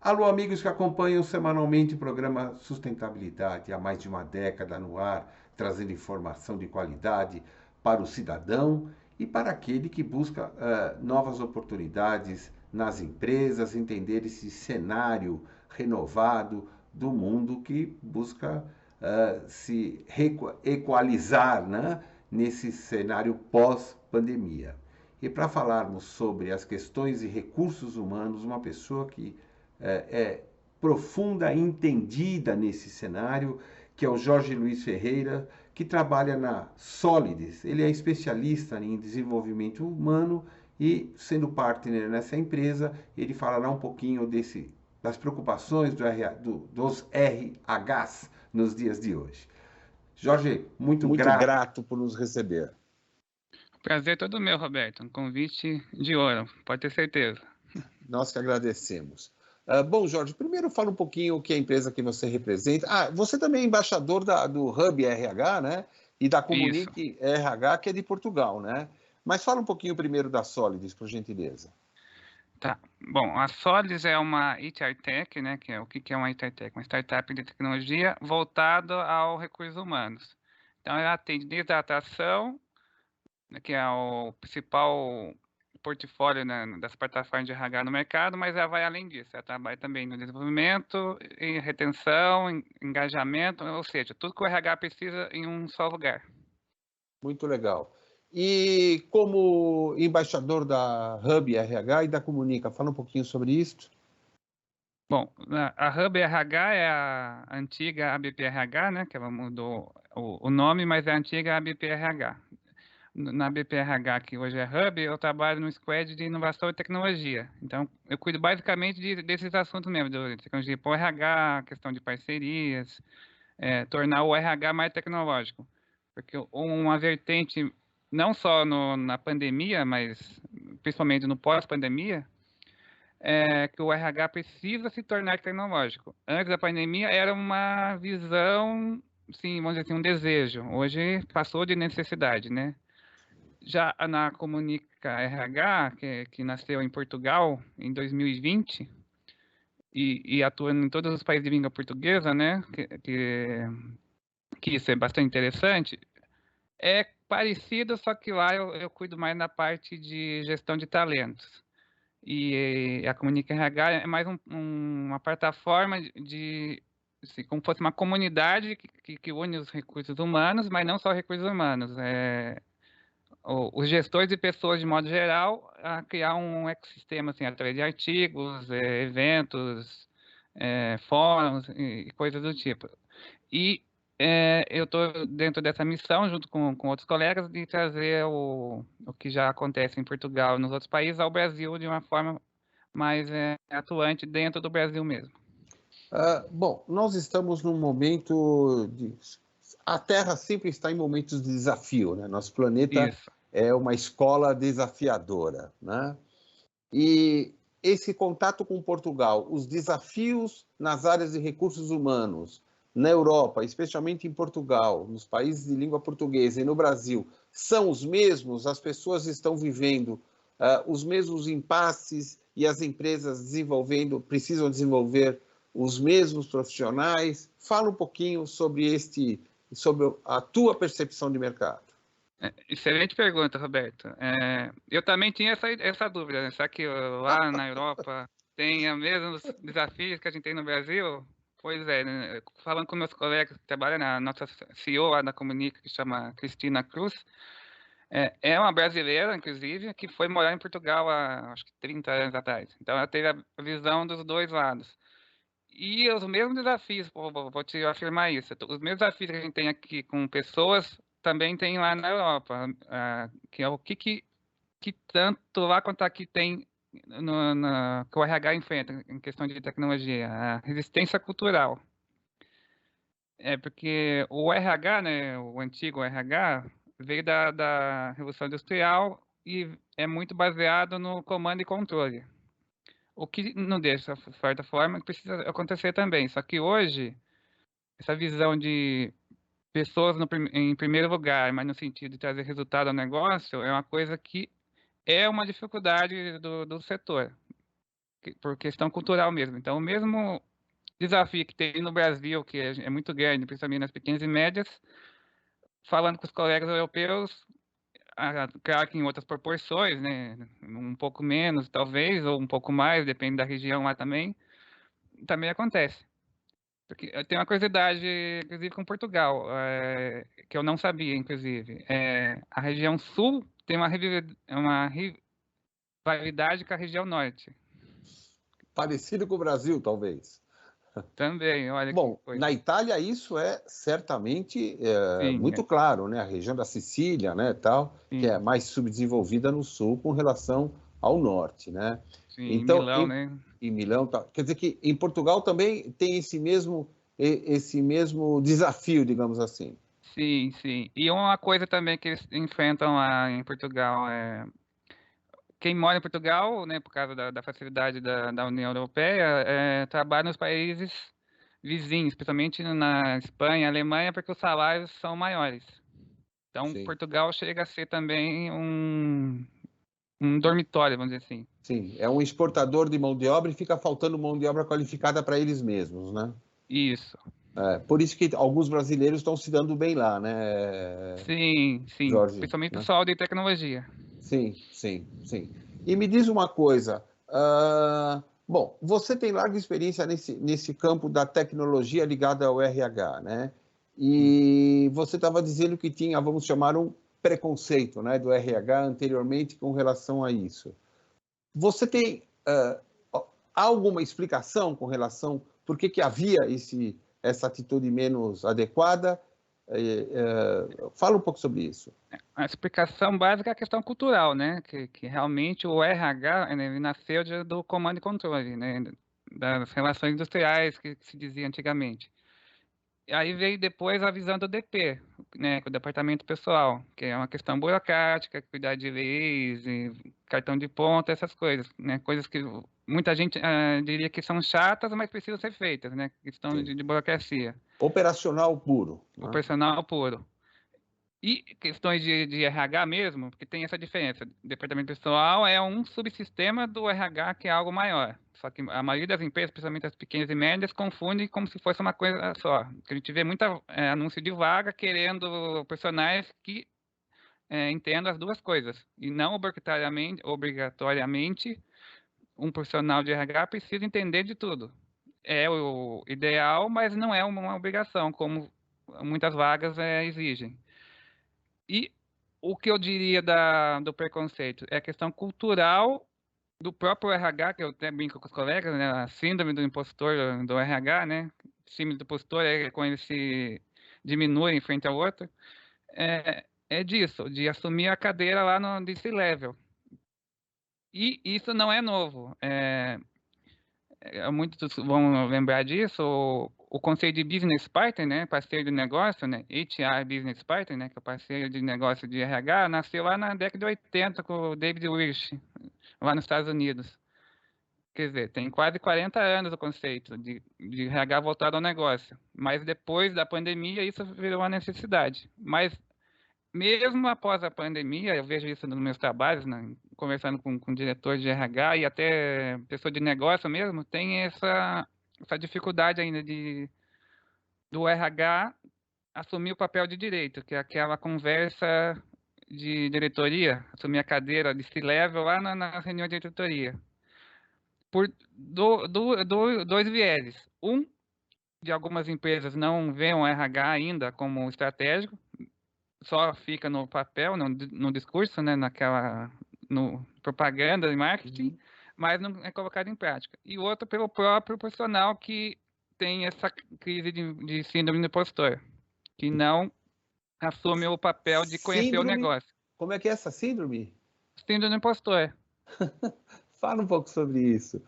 Alô, amigos que acompanham semanalmente o programa Sustentabilidade há mais de uma década no ar, trazendo informação de qualidade para o cidadão e para aquele que busca novas oportunidades nas empresas, entender esse cenário renovado do mundo que busca se equalizar, né, nesse cenário pós-pandemia. E para falarmos sobre as questões e recursos humanos, uma pessoa que é profunda, entendida nesse cenário, que é o Jorge Luiz Ferreira, que trabalha na Solides. Ele é especialista em desenvolvimento humano e, sendo partner nessa empresa, ele falará um pouquinho das preocupações dos RHs nos dias de hoje. Jorge, muito Muito grato. grato por nos receber. Prazer todo meu, Roberto. Um convite de ouro, pode ter certeza. Nós que agradecemos. Bom, Jorge, primeiro fala um pouquinho o que é a empresa que você representa. Você também é embaixador do Hub RH, né? E da Isso. Comunique RH, que é de Portugal, né? Mas fala um pouquinho primeiro da Solides, por gentileza. Tá. Bom, a Solis é uma HR Tech, né? O que é uma HR Tech? Uma startup de tecnologia voltada ao recursos humanos. Então, ela atende desde a atração, né, que é o principal portfólio, né, das plataformas de RH no mercado, mas ela vai além disso. Ela trabalha também no desenvolvimento, em retenção, em engajamento, ou seja, tudo que o RH precisa em um só lugar. Muito legal. E como embaixador da Hub RH e da Comunica, fala um pouquinho sobre isso. Bom, a Hub RH é a antiga ABPRH, né, que ela mudou o nome, mas é a antiga ABPRH. Na ABPRH, que hoje é Hub, eu trabalho no Squad de Inovação e Tecnologia. Então, eu cuido basicamente desses assuntos mesmo, de tecnologia para o RH, questão de parcerias, tornar o RH mais tecnológico. Porque uma vertente, não só na pandemia, mas principalmente no pós-pandemia, que o RH precisa se tornar tecnológico. Antes da pandemia era uma visão, sim, vamos dizer assim, um desejo. Hoje passou de necessidade, né? Já na Comunica RH, que nasceu em Portugal em 2020 e atua em todos os países de língua portuguesa, né? Que isso é bastante interessante. É parecido, só que lá eu cuido mais na parte de gestão de talentos. E a Comunica RH é mais uma plataforma assim, como fosse uma comunidade que une os recursos humanos, mas não só recursos humanos. Os gestores e pessoas, de modo geral, a criar um ecossistema assim, através de artigos, eventos, fóruns e coisas do tipo. E eu estou dentro dessa missão, junto com outros colegas, de trazer o que já acontece em Portugal e nos outros países ao Brasil de uma forma mais atuante dentro do Brasil mesmo. Bom, nós estamos num momento de... A Terra sempre está em momentos de desafio, né? Nosso planeta Isso. é uma escola desafiadora, né? E esse contato com Portugal, os desafios nas áreas de recursos humanos, na Europa, especialmente em Portugal, nos países de língua portuguesa e no Brasil, são os mesmos? As pessoas estão vivendo os mesmos impasses e as empresas precisam desenvolver os mesmos profissionais? Fala um pouquinho sobre sobre a tua percepção de mercado. Excelente pergunta, Roberto. Eu também tinha essa dúvida, né? Será que lá na Europa tem os mesmos desafios que a gente tem no Brasil? Pois é, né? Falando com meus colegas que trabalham na nossa CEO lá da Comunica, que chama Cristina Cruz, é uma brasileira, inclusive, que foi morar em Portugal há, acho que 30 anos atrás. Então, ela teve a visão dos dois lados. E os mesmos desafios, vou te afirmar isso, os mesmos desafios que a gente tem aqui com pessoas, também tem lá na Europa, que é o que tanto lá quanto aqui tem que o RH enfrenta em questão de tecnologia, a resistência cultural. Porque o RH, né, o antigo RH, veio da Revolução Industrial e é muito baseado no comando e controle. O que não deixa, de certa forma, que precisa acontecer também. Só que hoje, essa visão de pessoas em primeiro lugar, mas no sentido de trazer resultado ao negócio, é uma coisa que é uma dificuldade do setor. por questão cultural mesmo. Então, o mesmo desafio que tem no Brasil, que é muito grande, principalmente nas pequenas e médias, falando com os colegas europeus, claro que em outras proporções, né? Um pouco menos, talvez, ou um pouco mais, depende da região lá também acontece. Porque eu tenho uma curiosidade, inclusive, com Portugal, que eu não sabia, inclusive. A região sul tem uma rivalidade com a região norte. Parecido com o Brasil, talvez. Também, olha que Bom, coisa. na Itália isso é certamente Sim, muito claro, né? A região da Sicília, né, tal, que é sim, mais subdesenvolvida no sul com relação ao norte, né? sim, Então, Milão, né? em Milão, tal. Quer dizer que em Portugal também tem esse mesmo desafio, digamos assim. Sim, sim. E uma coisa também que eles enfrentam lá em Portugal quem mora em Portugal, né, por causa da facilidade da União Europeia, trabalha nos países vizinhos, especialmente na Espanha, Alemanha, porque os salários são maiores. Então, Sim, Portugal chega a ser também um dormitório, vamos dizer assim. sim. É um exportador de mão de obra e fica faltando mão de obra qualificada para eles mesmos, né? Isso. Por isso que alguns brasileiros estão se dando bem lá, né, Sim, sim. Jorge? Principalmente o Né? pessoal de tecnologia. Sim, sim, sim. E me diz uma coisa. Bom, você tem larga experiência nesse campo da tecnologia ligada ao RH, né? Sim. E você estava dizendo que tinha, vamos chamar, um preconceito, né, do RH anteriormente com relação a isso. Você tem alguma explicação com relação por que havia essa atitude menos adequada? Fala um pouco sobre isso. A explicação básica é a questão cultural, né? Que realmente o RH, né, ele nasceu do comando e controle, né? Das relações industriais que se dizia antigamente. E aí veio depois a visão do DP, né? Com o departamento pessoal, que é uma questão burocrática, cuidar de leis, e cartão de ponta, essas coisas, né? Coisas que muita gente diria que são chatas, mas precisam ser feitas, né? Questão Sim. de burocracia. Operacional puro, O né? personal puro. E questões de RH mesmo, porque tem essa diferença. Departamento pessoal é um subsistema do RH que é algo maior. Só que a maioria das empresas, principalmente as pequenas e médias, confunde como se fosse uma coisa só. Que a gente vê muita anúncio de vaga querendo profissionais que entendam as duas coisas. E não obrigatoriamente um profissional de RH precisa entender de tudo. É o ideal, mas não é uma obrigação, como muitas vagas exigem. E o que eu diria do preconceito é a questão cultural do próprio RH, que eu até brinco com os colegas, né? A síndrome do impostor do RH, né? Síndrome do impostor é quando ele se diminui em frente ao outro. É disso, de assumir a cadeira lá no C-level. E isso não é novo. Muitos vão lembrar disso, o conceito de business partner, né, parceiro de negócio, né, HR business partner, né, que é o parceiro de negócio de RH, nasceu lá na década de 80 com o David Wirth, lá nos Estados Unidos. Quer dizer, tem quase 40 anos o conceito de RH voltado ao negócio. Mas depois da pandemia, isso virou uma necessidade. Mas mesmo após a pandemia, eu vejo isso nos meus trabalhos, né, conversando com diretor de RH e até pessoa de negócio mesmo, tem essa dificuldade ainda do RH assumir o papel de direito, que é aquela conversa de diretoria, assumir a cadeira de C-level lá na reunião de diretoria. Por dois vieses. Um, de algumas empresas não veem o RH ainda como estratégico, só fica no papel, no discurso, né, no propaganda e marketing, Uhum. mas não é colocado em prática. E outro pelo próprio profissional que tem essa crise de síndrome do impostor, que não assume o papel de conhecer o Síndrome, negócio. como é que é essa síndrome? Síndrome do impostor. Fala um pouco sobre isso.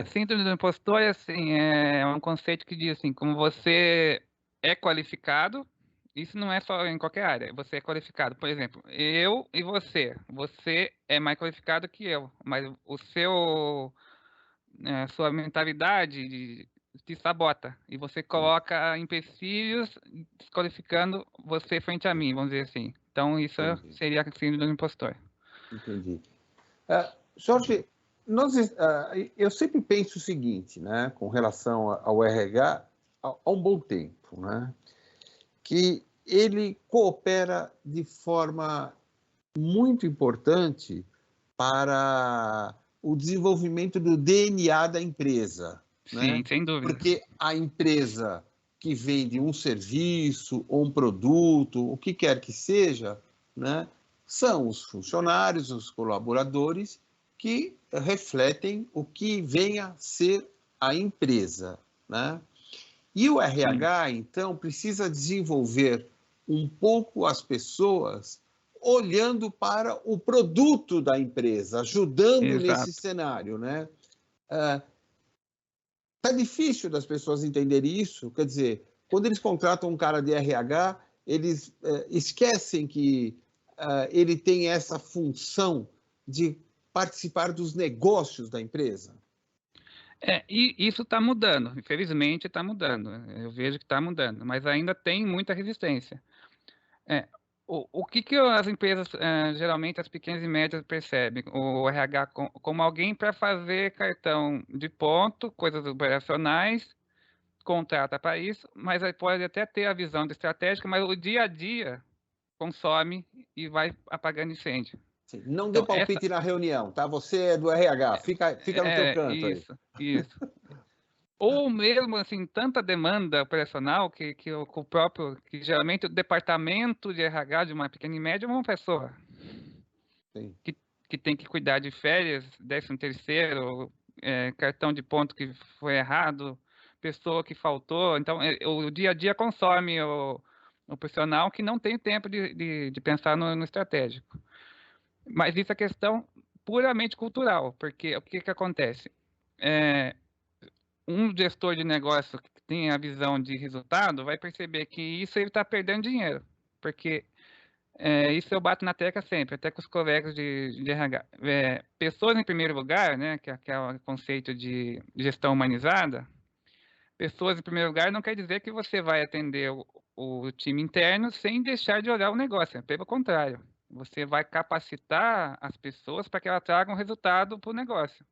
Síndrome do impostor assim, é um conceito que diz assim, como você é qualificado, isso não é só em qualquer área, você é qualificado. Por exemplo, eu e você é mais qualificado que eu, mas sua mentalidade te sabota e você Sim, coloca empecilhos desqualificando você frente a mim, vamos dizer assim. Então isso entendi, seria a síndrome do impostor. entendi. Jorge, Eu sempre penso o seguinte, né, com relação ao RH, há um bom tempo, né, que ele coopera de forma muito importante para o desenvolvimento do DNA da empresa, Sim, né? sem dúvida. Porque a empresa que vende um serviço ou um produto, o que quer que seja, né, são os funcionários, os colaboradores que refletem o que vem a ser a empresa, né? E o RH, então, precisa desenvolver um pouco as pessoas olhando para o produto da empresa, ajudando nesse Exato. cenário, né? Tá difícil das pessoas entenderem isso, quer dizer, quando eles contratam um cara de RH, eles esquecem que ele tem essa função de participar dos negócios da empresa. E isso está mudando, infelizmente está mudando. Eu vejo que está mudando, mas ainda tem muita resistência. O que as empresas, geralmente as pequenas e médias, percebem? O RH como alguém para fazer cartão de ponto, coisas operacionais, contrata para isso, mas aí pode até ter a visão de estratégica, mas o dia a dia consome e vai apagando incêndio. Sim, não dê Então, essa palpite na reunião, tá? Você é do RH, fica no teu canto aí. isso. Ou mesmo assim, tanta demanda operacional o próprio, que geralmente o departamento de RH de uma pequena e média é uma pessoa Sim. que tem que cuidar de férias, 13º, cartão de ponto que foi errado, pessoa que faltou. Então, o dia a dia consome o profissional que não tem tempo de pensar no estratégico. Mas isso é questão puramente cultural, porque o que acontece? Um gestor de negócio que tem a visão de resultado vai perceber que isso ele está perdendo dinheiro, porque isso eu bato na tecla sempre, até com os colegas de RH. Pessoas em primeiro lugar, né, que é o conceito de gestão humanizada, pessoas em primeiro lugar não quer dizer que você vai atender o time interno sem deixar de olhar o negócio, pelo contrário. Você vai capacitar as pessoas para que elas tragam resultado para o negócio.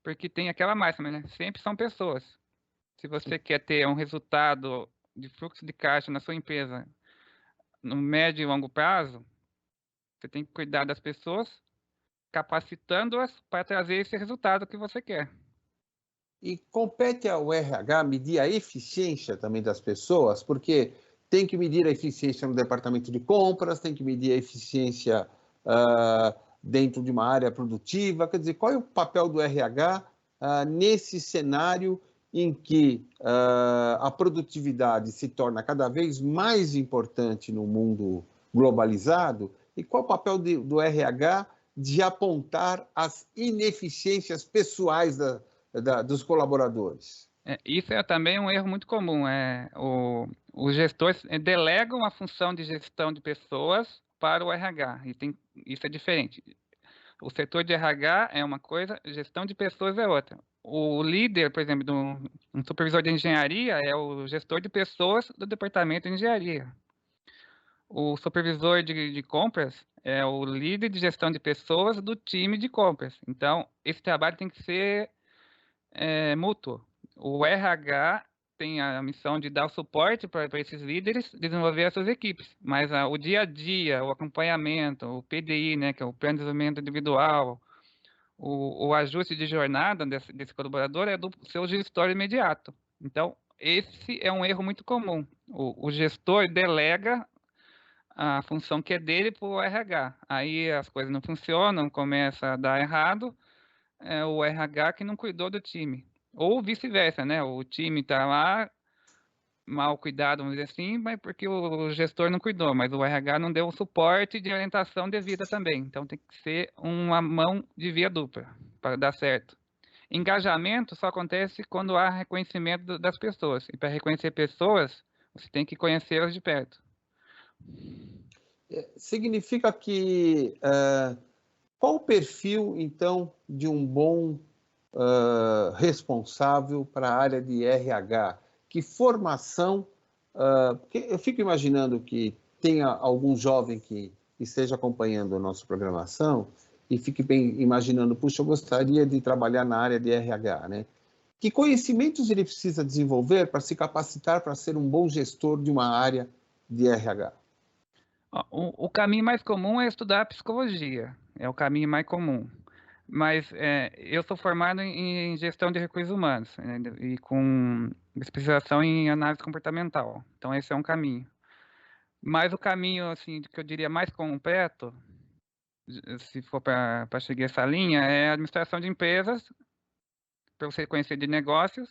Porque tem aquela máxima, né? Sempre são pessoas. Se você quer ter um resultado de fluxo de caixa na sua empresa no médio e longo prazo, você tem que cuidar das pessoas, capacitando-as para trazer esse resultado que você quer. E compete ao RH medir a eficiência também das pessoas, porque tem que medir a eficiência no departamento de compras, tem que medir a eficiência dentro de uma área produtiva. Quer dizer, qual é o papel do RH nesse cenário em que a produtividade se torna cada vez mais importante no mundo globalizado? E qual é o papel do RH de apontar as ineficiências pessoais dos colaboradores? Isso é também um erro muito comum. Os gestores delegam a função de gestão de pessoas para o RH. Isso é diferente. O setor de RH é uma coisa, gestão de pessoas é outra. O líder, por exemplo, um supervisor de engenharia é o gestor de pessoas do departamento de engenharia. O supervisor de compras é o líder de gestão de pessoas do time de compras. Então, esse trabalho tem que ser mútuo. O RH tem a missão de dar o suporte para esses líderes desenvolver as suas equipes, mas o dia a dia, o acompanhamento, o PDI, né, que é o Plano de Desenvolvimento Individual, o ajuste de jornada desse colaborador é do seu gestor imediato. Então, esse é um erro muito comum. O gestor delega a função que é dele para o RH. Aí as coisas não funcionam, começa a dar errado, é o RH que não cuidou do time. Ou vice-versa, né? O time está lá, mal cuidado, vamos dizer assim, mas porque o gestor não cuidou, mas o RH não deu o suporte de orientação devida também. Então tem que ser uma mão de via dupla para dar certo. Engajamento só acontece quando há reconhecimento das pessoas. E para reconhecer pessoas, você tem que conhecê-las de perto. Significa que qual o perfil, então, de um bom responsável para a área de RH? Que formação? Porque eu fico imaginando que tenha algum jovem que esteja acompanhando a nossa programação e fique bem imaginando, puxa, eu gostaria de trabalhar na área de RH, né? Que conhecimentos ele precisa desenvolver para se capacitar para ser um bom gestor de uma área de RH? Ó, o caminho mais comum é estudar psicologia, é o caminho mais comum. Mas eu sou formado em gestão de recursos humanos, né, e com especialização em análise comportamental. Então, esse é um caminho. Mas o caminho, assim, que eu diria mais completo, se for para seguir essa linha, é a administração de empresas, para você conhecer de negócios,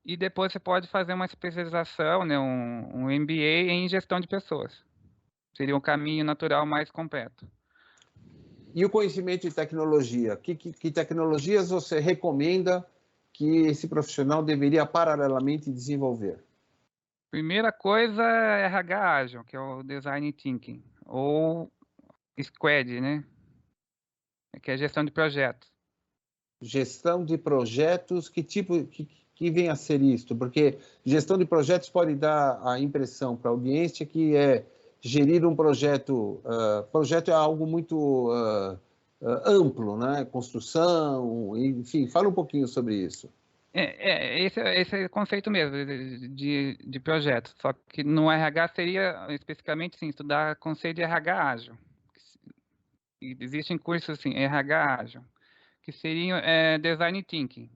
e depois você pode fazer uma especialização, né, um MBA em gestão de pessoas. Seria um caminho natural mais completo. E o conhecimento de tecnologia? Que tecnologias você recomenda que esse profissional deveria paralelamente desenvolver? Primeira coisa é RH Ágil, que é o Design Thinking, ou Squad, né, que é gestão de projetos. Gestão de projetos, que vem a ser isto? Porque gestão de projetos pode dar a impressão para a audiência que é gerir um projeto. Projeto é algo muito amplo, né? Construção, enfim, fala um pouquinho sobre isso. Esse é o conceito mesmo de projeto, só que no RH seria especificamente sim, estudar conceito de RH ágil. E existem cursos assim, RH ágil, que seriam design thinking.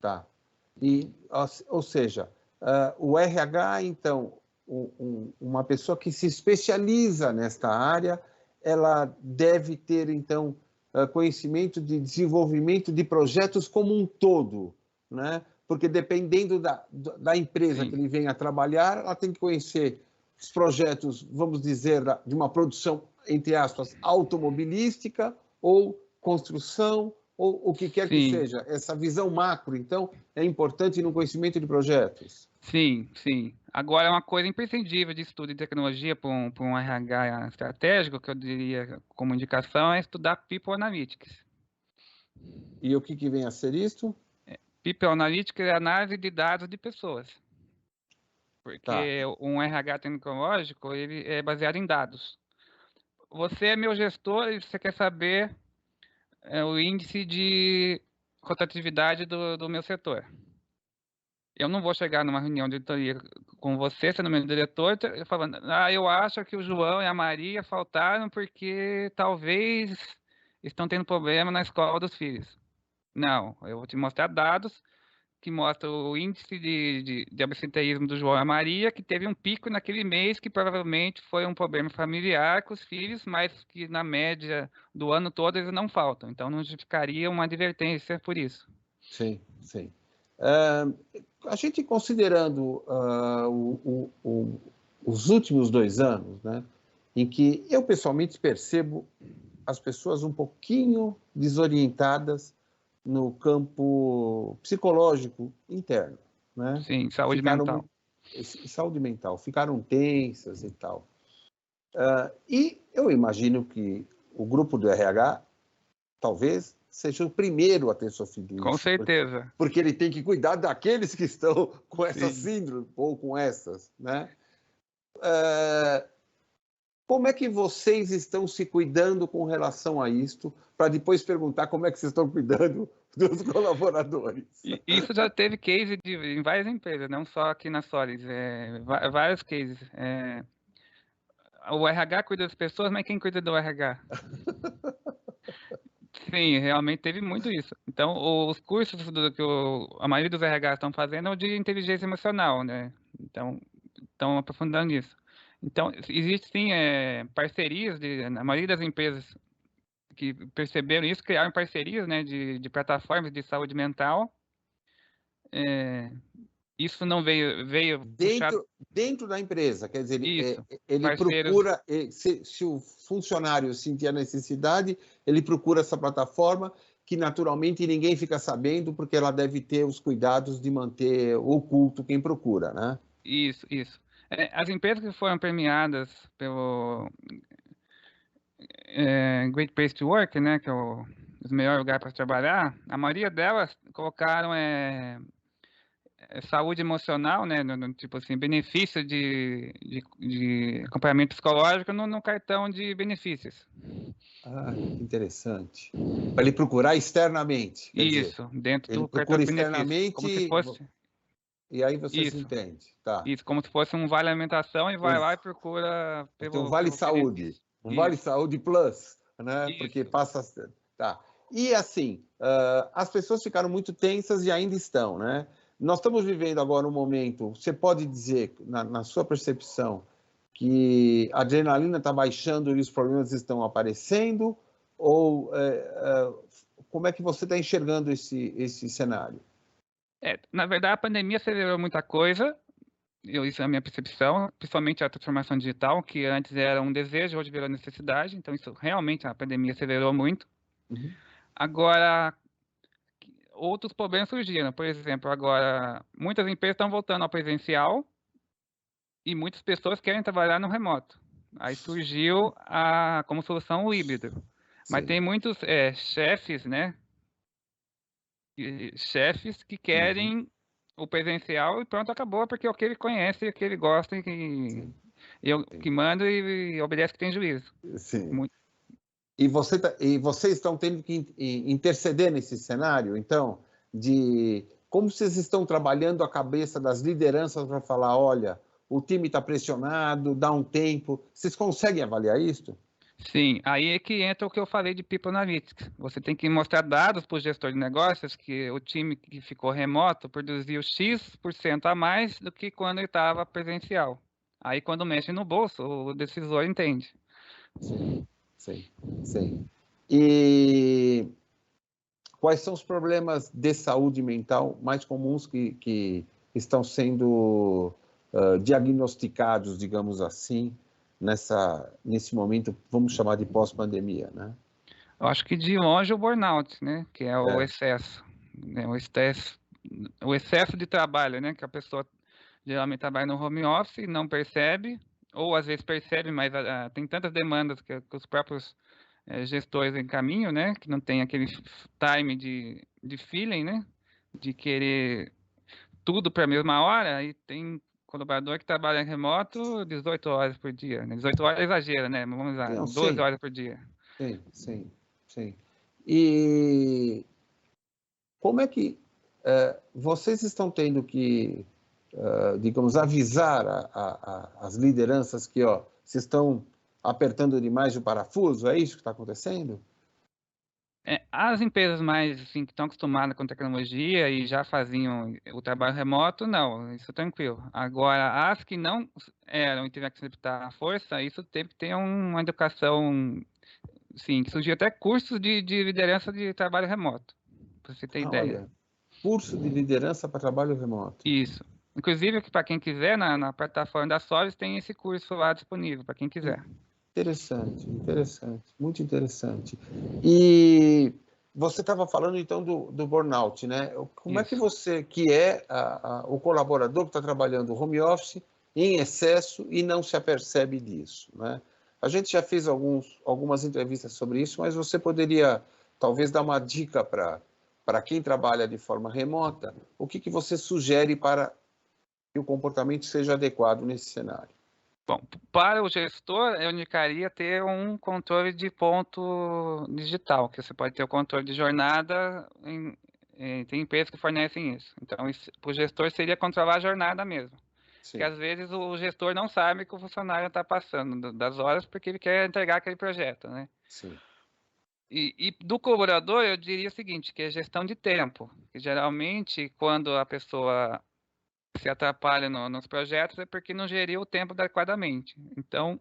Tá. E, ou seja, o RH, então, uma pessoa que se especializa nesta área, ela deve ter, então, conhecimento de desenvolvimento de projetos como um todo, né? Porque dependendo da empresa Sim. que ele venha trabalhar, ela tem que conhecer os projetos, vamos dizer, de uma produção, entre aspas, automobilística ou construção, ou o que quer que Sim. seja. Essa visão macro, então, é importante no conhecimento de projetos. Sim, sim. Agora, uma coisa imprescindível de estudo de tecnologia para um RH estratégico, que eu diria como indicação, é estudar People Analytics. E o que vem a ser isto? People Analytics é análise de dados de pessoas. Porque Tá. um RH tecnológico, ele é baseado em dados. Você é meu gestor e você quer saber o índice de rotatividade do meu setor. Eu não vou chegar numa reunião de diretoria com você, sendo meu diretor, falando, eu acho que o João e a Maria faltaram porque talvez estão tendo problema na escola dos filhos. Não, eu vou te mostrar dados que mostram o índice de absenteísmo do João e a Maria, que teve um pico naquele mês, que provavelmente foi um problema familiar com os filhos, mas que na média do ano todo eles não faltam. Então não justificaria uma advertência por isso. Sim, sim. A gente considerando os últimos 2 anos, né, em que eu pessoalmente percebo as pessoas um pouquinho desorientadas no campo psicológico interno, né? Sim, saúde mental. Saúde mental, ficaram tensas e tal. E eu imagino que o grupo do RH talvez seja o primeiro a ter sofrido isso. Com certeza. Porque ele tem que cuidar daqueles que estão com essa Sim. síndrome ou com essas, né? Como é que vocês estão se cuidando com relação a isto, para depois perguntar como é que vocês estão cuidando dos colaboradores? Isso já teve case em várias empresas, não só aqui na Solis, vários cases. O RH cuida das pessoas, mas quem cuida do RH? Sim, realmente teve muito isso. Então, os cursos que a maioria dos RH estão fazendo é o de inteligência emocional, né? Então, estão aprofundando isso. Então, existe sim parcerias, na maioria das empresas que perceberam isso, criaram parcerias, né, de plataformas de saúde mental. Isso não veio puxado. Dentro da empresa, quer dizer, Isso, ele parceiros. procura, se o funcionário sentir a necessidade, ele procura essa plataforma que naturalmente ninguém fica sabendo, porque ela deve ter os cuidados de manter oculto quem procura, né? Isso, isso. As empresas que foram premiadas pelo Great Place to Work, né, que é o melhor lugar para trabalhar, a maioria delas colocaram saúde emocional, né? Tipo assim, benefício de acompanhamento psicológico no cartão de benefícios. Ah, que interessante. Para ele procurar externamente, quer dizer, Isso, dentro ele do cartão procura de benefícios. Como se externamente fosse. e aí você se Isso, entende. Tá. isso, como se fosse um vale alimentação e vai Um, lá e procura tem um pelo, Vale pelo Saúde, benefício. um Vale Isso, Saúde Plus, né? Porque isso. passa. Tá. E assim, as pessoas ficaram muito tensas e ainda estão, né? Nós estamos vivendo agora um momento, você pode dizer, na sua percepção, que a adrenalina está baixando e os problemas estão aparecendo? Ou como é que você está enxergando esse cenário? Na verdade, a pandemia acelerou muita coisa, isso é a minha percepção, principalmente a transformação digital, que antes era um desejo, hoje virou necessidade, então isso realmente a pandemia acelerou muito. Uhum. Agora, outros problemas surgiram, por exemplo, agora muitas empresas estão voltando ao presencial e muitas pessoas querem trabalhar no remoto. Aí surgiu como solução o híbrido. Mas Sim. tem muitos chefes, né? Chefes que Uhum. querem o presencial e pronto, acabou, porque é o que ele conhece, é o que ele gosta, Sim. que manda e obedece que tem juízo. Sim. Muito. E vocês estão tendo que interceder nesse cenário, então, de como vocês estão trabalhando a cabeça das lideranças para falar, olha, o time está pressionado, dá um tempo. Vocês conseguem avaliar isso? Sim, aí é que entra o que eu falei de People Analytics. Você tem que mostrar dados para o gestor de negócios que o time que ficou remoto produziu X% a mais do que quando ele estava presencial. Aí, quando mexe no bolso, o decisor entende. Sim, sim, sim. E quais são os problemas de saúde mental mais comuns que estão sendo diagnosticados, digamos assim, nesse momento, vamos chamar de pós-pandemia, né? Eu acho que de longe o burnout, né? Que é o É, excesso, né? O excesso de trabalho, né? Que a pessoa geralmente trabalha no home office e não percebe, ou às vezes percebe, mas tem tantas demandas que os próprios gestores encaminham, né? Que não tem aquele time de feeling, né? De querer tudo para a mesma hora, e tem colaborador que trabalha remoto 18 horas por dia, né? 18 horas é exagero, né? Vamos lá, não, 12 sim, horas por dia. sim, sim, sim. E como é que vocês estão tendo que, digamos, avisar as lideranças que, ó, vocês estão apertando demais o parafuso? É isso que está acontecendo? As empresas mais assim, que estão acostumadas com tecnologia e já faziam o trabalho remoto, não, isso é tranquilo. Agora, as que não eram e tiveram que se adaptar à força, isso teve que ter uma educação, sim, que surgiu até cursos de liderança de trabalho remoto, para você ter Ah, ideia. olha, curso de liderança para trabalho remoto. Isso. Inclusive, para quem quiser, na plataforma da Solis tem esse curso lá disponível, para quem quiser. Interessante, interessante, muito interessante. E você estava falando então do burnout, né? Como é que Isso. você, que é o colaborador que está trabalhando home office em excesso e não se apercebe disso, né? A gente já fez algumas entrevistas sobre isso, mas você poderia talvez dar uma dica para quem trabalha de forma remota, o que você sugere para que o comportamento seja adequado nesse cenário? Bom, para o gestor, eu indicaria ter um controle de ponto digital, que você pode ter o controle de jornada, tem empresas que fornecem isso. Então, para o gestor seria controlar a jornada mesmo. Porque Sim, às vezes o gestor não sabe que o funcionário está passando das horas porque ele quer entregar aquele projeto, né? sim. E do colaborador, eu diria o seguinte, que é gestão de tempo. Que geralmente, quando a pessoa se atrapalha nos projetos, é porque não geriu o tempo adequadamente. Então,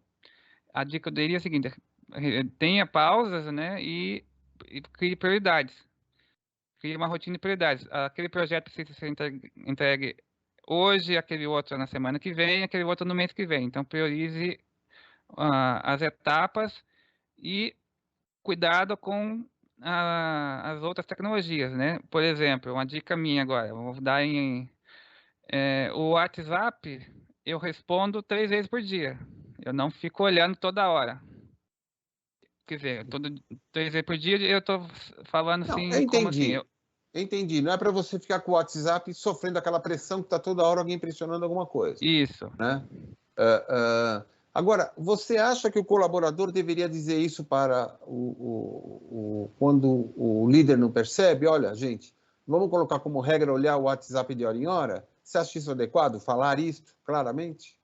a dica que eu daria é a seguinte: tenha pausas, né, e crie prioridades. Crie uma rotina de prioridades. Aquele projeto precisa ser entregue hoje, aquele outro na semana que vem, aquele outro no mês que vem. Então, priorize as etapas e cuidado com as outras tecnologias, né? Por exemplo, uma dica minha agora, eu vou dar o WhatsApp, eu respondo 3 vezes por dia. Eu não fico olhando toda hora. Quer dizer, 3 vezes por dia eu estou falando Não, eu assim, como assim? entendi. Entendi. Não é para você ficar com o WhatsApp sofrendo aquela pressão que está toda hora alguém pressionando alguma coisa. Isso. Né? Agora, você acha que o colaborador deveria dizer isso para quando o líder não percebe? Olha, gente, vamos colocar como regra olhar o WhatsApp de hora em hora? Você acha isso adequado? Falar isso claramente?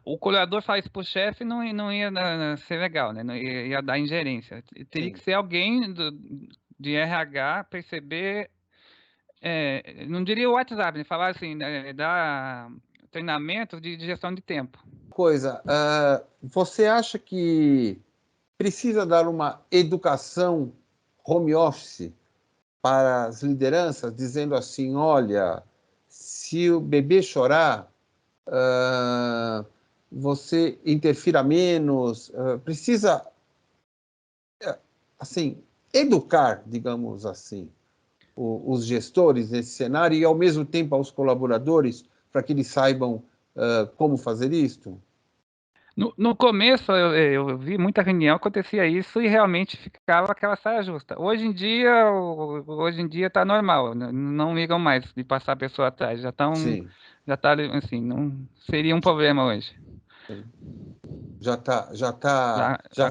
O colaborador faz para o chefe não ia ser legal, né? Não ia dar ingerência. Teria Sim. que ser alguém de RH perceber, não diria o WhatsApp, né? Falar assim, dar treinamento de gestão de tempo. Você acha que precisa dar uma educação home office para as lideranças, dizendo assim, olha, se o bebê chorar, você interfira menos, precisa, assim, educar, digamos assim, os gestores nesse cenário e, ao mesmo tempo, aos colaboradores, para que eles saibam como fazer isto? No começo, eu vi muita reunião, acontecia isso e realmente ficava aquela saia justa. Hoje em dia está normal, não ligam mais de passar a pessoa atrás, já está assim, não seria um problema hoje. Já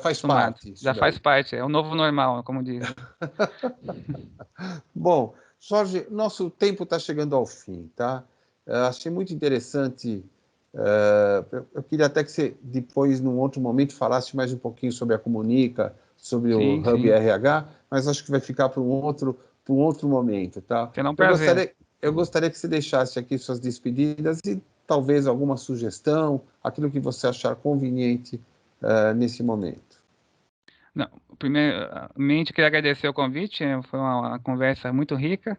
faz parte isso já daí. faz parte, é o novo normal, como dizem. Bom, Jorge, nosso tempo está chegando ao fim, tá? Achei muito interessante. Eu queria até que você, depois, num outro momento, falasse mais um pouquinho sobre a Comunica, sobre o Hub Sim. RH, mas acho que vai ficar para um outro momento, tá? Será um prazer. Eu gostaria que você deixasse aqui suas despedidas e talvez alguma sugestão, aquilo que você achar conveniente nesse momento. Não, primeiramente, queria agradecer o convite, foi uma conversa muito rica.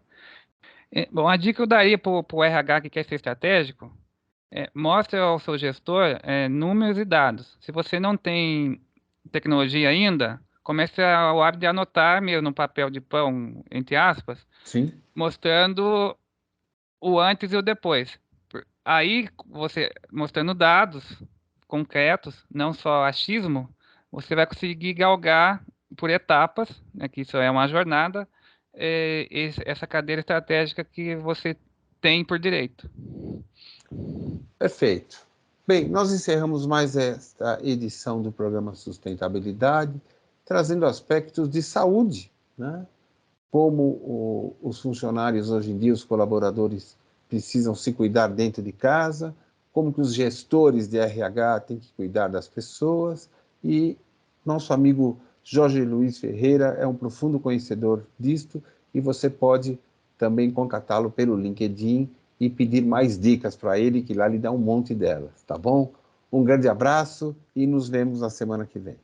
Bom, a dica que eu daria para o RH que quer ser estratégico, mostre ao seu gestor números e dados. Se você não tem tecnologia ainda, comece o hábito de anotar mesmo no papel de pão, entre aspas, Sim. mostrando o antes e o depois. Aí, você mostrando dados concretos, não só achismo, você vai conseguir galgar por etapas, né, que isso é uma jornada, essa cadeira estratégica que você tem por direito. Perfeito. Bem, nós encerramos mais esta edição do programa Sustentabilidade, trazendo aspectos de saúde, né? Como os funcionários hoje em dia, os colaboradores, precisam se cuidar dentro de casa, como que os gestores de RH têm que cuidar das pessoas, e nosso amigo Jorge Luiz Ferreira é um profundo conhecedor disto, e você pode também contatá-lo pelo LinkedIn e pedir mais dicas para ele, que lá lhe dá um monte delas, tá bom? Um grande abraço e nos vemos na semana que vem.